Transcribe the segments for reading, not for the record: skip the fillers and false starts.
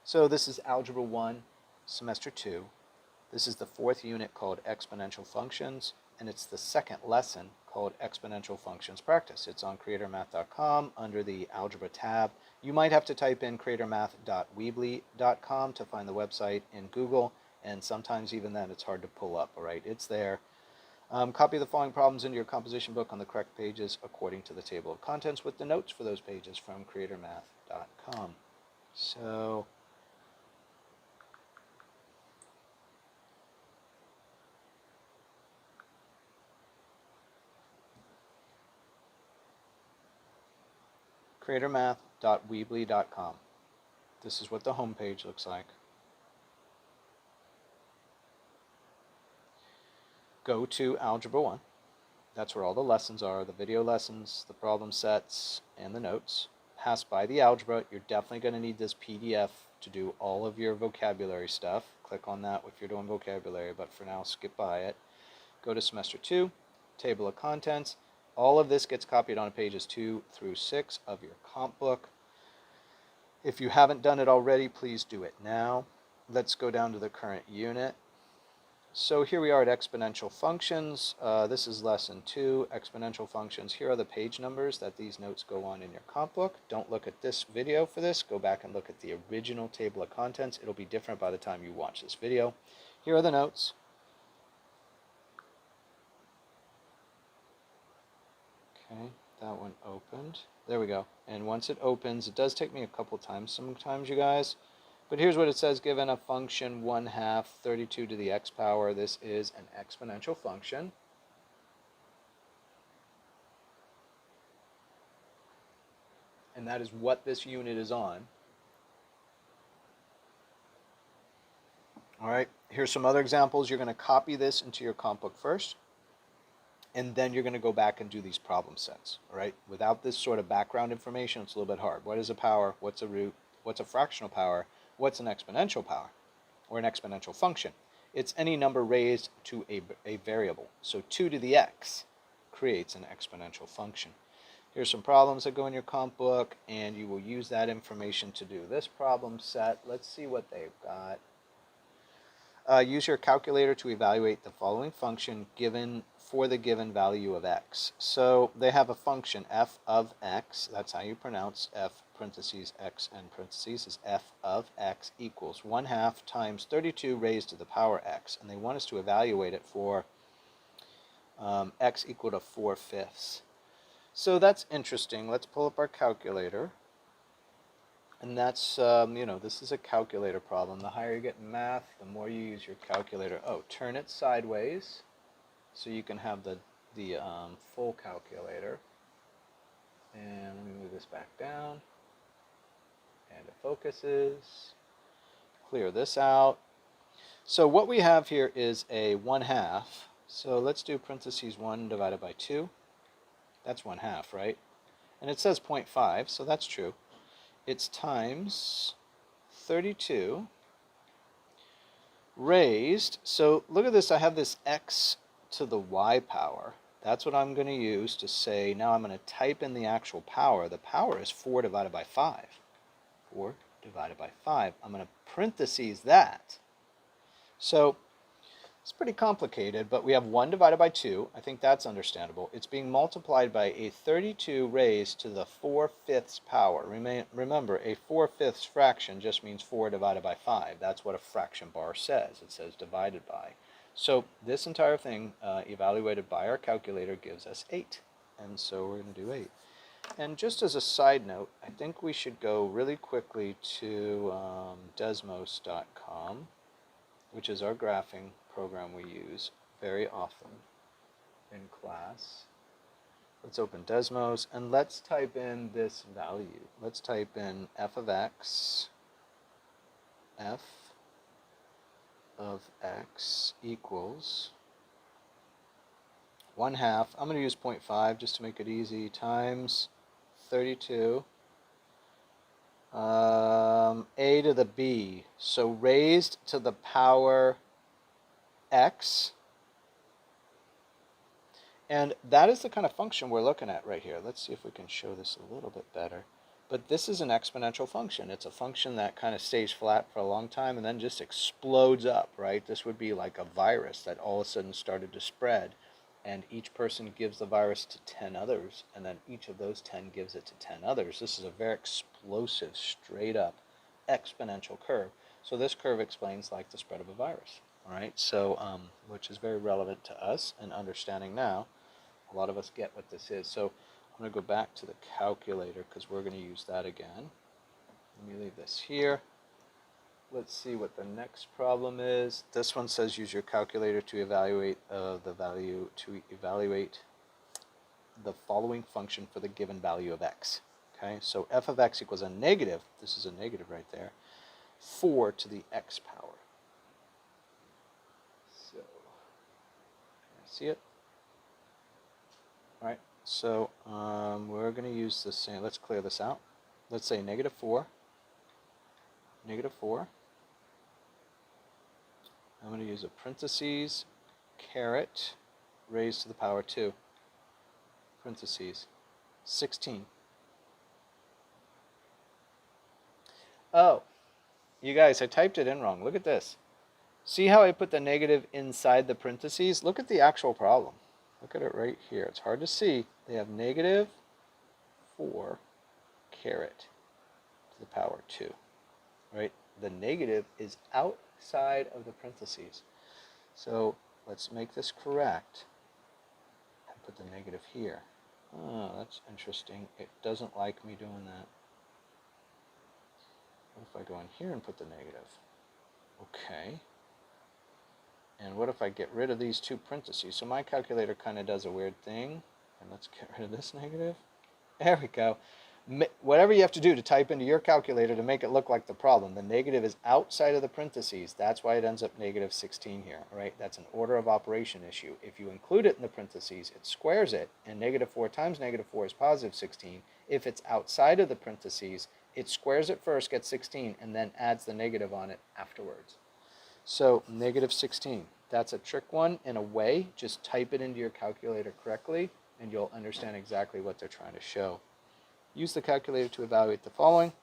So this is Algebra 1, Semester 2. This is the fourth unit called Exponential Functions, and it's the second lesson called Exponential Functions Practice. It's on creatormath.com under the Algebra tab. You might have to type in creatormath.weebly.com to find the website in Google, and sometimes even then it's hard to pull up, all right? It's there. Copy the following problems into your composition book on the correct pages according to the table of contents with the notes for those pages from creatormath.com. So creatormath.weebly.com. This is what the home page looks like. Go to Algebra 1. That's where all the lessons are, the video lessons, the problem sets, and the notes. Pass by the algebra. You're definitely going to need this PDF to do all of your vocabulary stuff. Click on that if you're doing vocabulary, but for now, skip by it. Go to Semester 2, Table of Contents. All of this gets copied on pages 2 through 6 of your comp book. If you haven't done it already, please do it now. Let's go down to the current unit. So here we are at exponential functions. This is lesson 2, exponential functions. Here are the page numbers that these notes go on in your comp book. Don't look at this video for this. Go back and look at the original table of contents. It'll be different by the time you watch this video. Here are the notes. Okay, that one opened. There we go. And once it opens, it does take me a couple times sometimes, you guys. But here's what it says, given a function 1/2 32 to the x power. This is an exponential function. And that is what this unit is on. All right, here's some other examples. You're going to copy this into your comp book first, and then you're going to go back and do these problem sets. All right, without this sort of background information, it's a little bit hard. What is a power? What's a root? What's a fractional power? What's an exponential power or an exponential function? It's any number raised to a variable. So 2 to the x creates an exponential function. Here's some problems that go in your comp book, and you will use that information to do this problem set. Let's see what they've got. Use your calculator to evaluate the following function given for the given value of x. So they have a function f of x. That's how you pronounce f parentheses x and parentheses is f of x equals 1/2 times 32 raised to the power x. And they want us to evaluate it for x equal to 4/5. So that's interesting. Let's pull up our calculator. And that's, this is a calculator problem. The higher you get in math, the more you use your calculator. Oh, turn it sideways so you can have the full calculator. And let me move this back down. And it focuses. Clear this out. So what we have here is a 1/2. So let's do parentheses 1 divided by 2. That's 1/2, right? And it says 0.5, so that's true. It's times 32 raised. So look at this. I have this x to the y power. That's what I'm going to use to say, now I'm going to type in the actual power. The power is 4 divided by 5. 4 divided by 5. I'm going to parentheses that. So it's pretty complicated, but we have 1 divided by 2. I think that's understandable. It's being multiplied by a 32 raised to the 4/5 power. Remember, a 4/5 fraction just means 4 divided by 5. That's what a fraction bar says. It says divided by. So this entire thing evaluated by our calculator gives us 8. And so we're going to do 8. And just as a side note, I think we should go really quickly to Desmos.com, which is our graphing program we use very often in class. Let's open Desmos and let's type in this value. Let's type in f of x equals 1/2. I'm going to use 0.5 just to make it easy, times 32 a to the b, so raised to the power x, and that is the kind of function we're looking at right here. Let's see if we can show this a little bit better. But this is an exponential function. It's a function that kind of stays flat for a long time and then just explodes up, right? This would be like a virus that all of a sudden started to spread, and each person gives the virus to 10 others, and then each of those 10 gives it to 10 others. This is a very explosive, straight up exponential curve. So this curve explains like the spread of a virus, all right? So, which is very relevant to us and understanding now. A lot of us get what this is. So I'm going to go back to the calculator because we're going to use that again. Let me leave this here. Let's see what the next problem is. This one says use your calculator to evaluate the following function for the given value of x. Okay, so f of x equals a negative, this is a negative right there, 4 to the x power. So, can I see it? All right, so we're going to use the same, let's clear this out. Let's say negative 4. I'm going to use a parentheses, caret, raised to the power 2, parentheses, 16. Oh, you guys, I typed it in wrong. Look at this. See how I put the negative inside the parentheses? Look at the actual problem. Look at it right here. It's hard to see. They have negative 4 caret to the power 2, right? The negative is outside of the parentheses. So let's make this correct and put the negative here. Oh, that's interesting. It doesn't like me doing that. What if I go in here and put the negative? Okay. And what if I get rid of these two parentheses? So my calculator kind of does a weird thing. And let's get rid of this negative. There we go. Whatever you have to do to type into your calculator to make it look like the problem. The negative is outside of the parentheses. That's why it ends up negative 16 here, right? That's an order of operation issue. If you include it in the parentheses, it squares it, and negative 4 times negative 4 is positive 16. If it's outside of the parentheses, it squares it first, gets 16, and then adds the negative on it afterwards. So negative 16. That's a trick one in a way. Just type it into your calculator correctly, and you'll understand exactly what they're trying to show. Use the calculator to evaluate the following.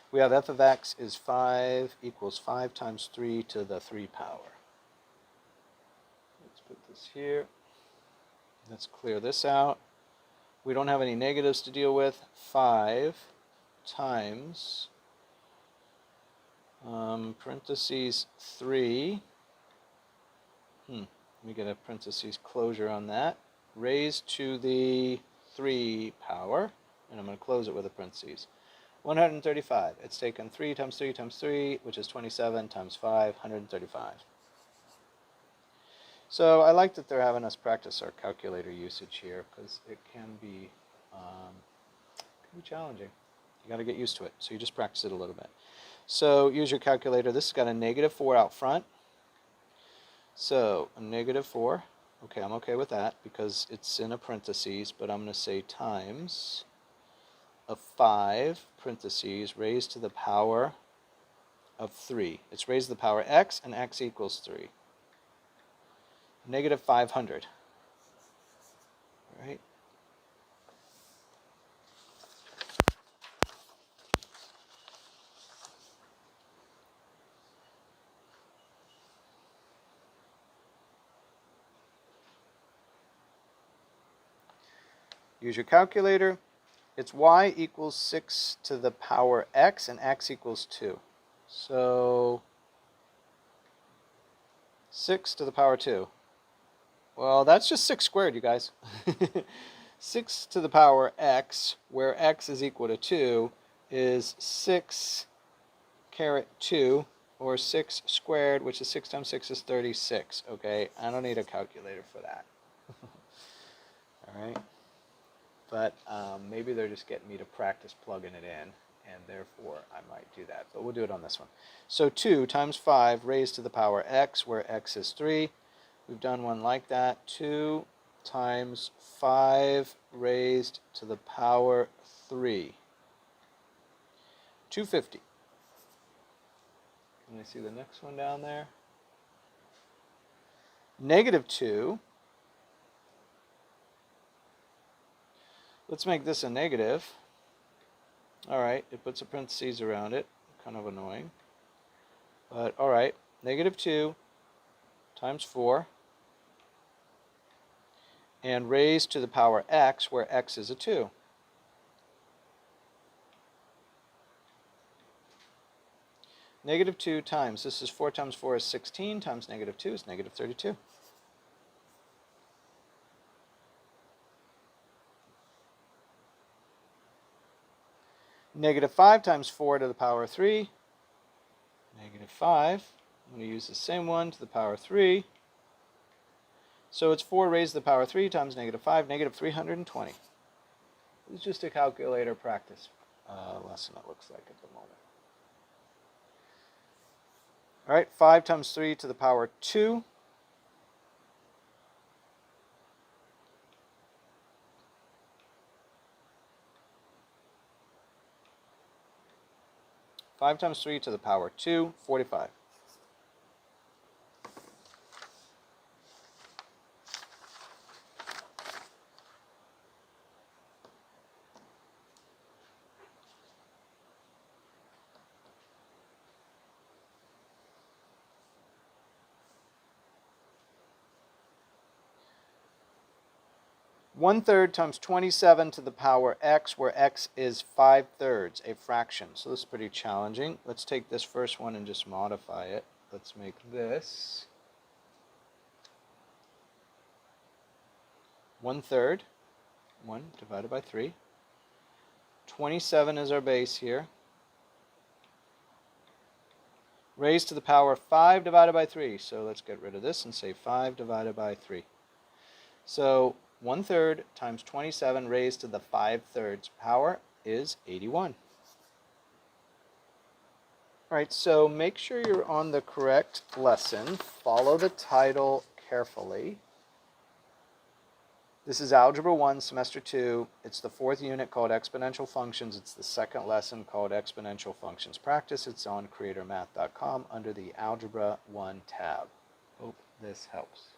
We have f of x is 5 equals 5 times 3 to the 3 power. Let's put this here. Let's clear this out. We don't have any negatives to deal with. 5 times parentheses 3. Let me get a parentheses closure on that. Raised to the 3 power, and I'm going to close it with a parentheses. 135. It's taken 3 times 3 times 3, which is 27, times 5, 135. So I like that they're having us practice our calculator usage here, because it can be challenging. You got to get used to it, so you just practice it a little bit. So use your calculator. This has got a negative 4 out front. So a negative 4. Okay, I'm okay with that because it's in a parentheses, but I'm going to say times a 5 parentheses raised to the power of 3. It's raised to the power x, and x equals 3. Negative 500. All right. Use your calculator. It's y equals 6 to the power x, and x equals 2. So 6 to the power 2. Well, that's just 6 squared, you guys. 6 to the power x, where x is equal to 2, is 6 caret 2, or 6 squared, which is 6 times 6 is 36. Okay, I don't need a calculator for that. All right. But maybe they're just getting me to practice plugging it in, and therefore I might do that. But we'll do it on this one. So 2 times 5 raised to the power x, where x is 3. We've done one like that. 2 times 5 raised to the power 3. 250. Can I see the next one down there? Negative 2. Let's make this a negative. All right, it puts a parentheses around it. Kind of annoying. But all right, negative 2 times 4 and raised to the power x, where x is a 2. Negative 2 times, this is 4 times 4 is 16, times negative 2 is negative 32. Negative 5 times 4 to the power 3. Negative 5. I'm going to use the same one to the power 3. So it's 4 raised to the power 3 times negative 5, negative 320. It's just a calculator practice lesson, it looks like, at the moment. All right, 5 times 3 to the power 2. Five times 3 to the power 2, 45. One third times 27 to the power x, where x is 5/3, a fraction. So this is pretty challenging. Let's take this first one and just modify it. Let's make this 1/3, 1 divided by 3. 27 is our base here. Raised to the power 5 divided by 3. So let's get rid of this and say 5 divided by 3. So 1/3 times 27 raised to the 5/3 power is 81. All right, so make sure you're on the correct lesson. Follow the title carefully. This is Algebra 1, Semester 2. It's the 4th unit called Exponential Functions. It's the 2nd lesson called Exponential Functions Practice. It's on creatormath.com under the Algebra 1 tab. Hope this helps.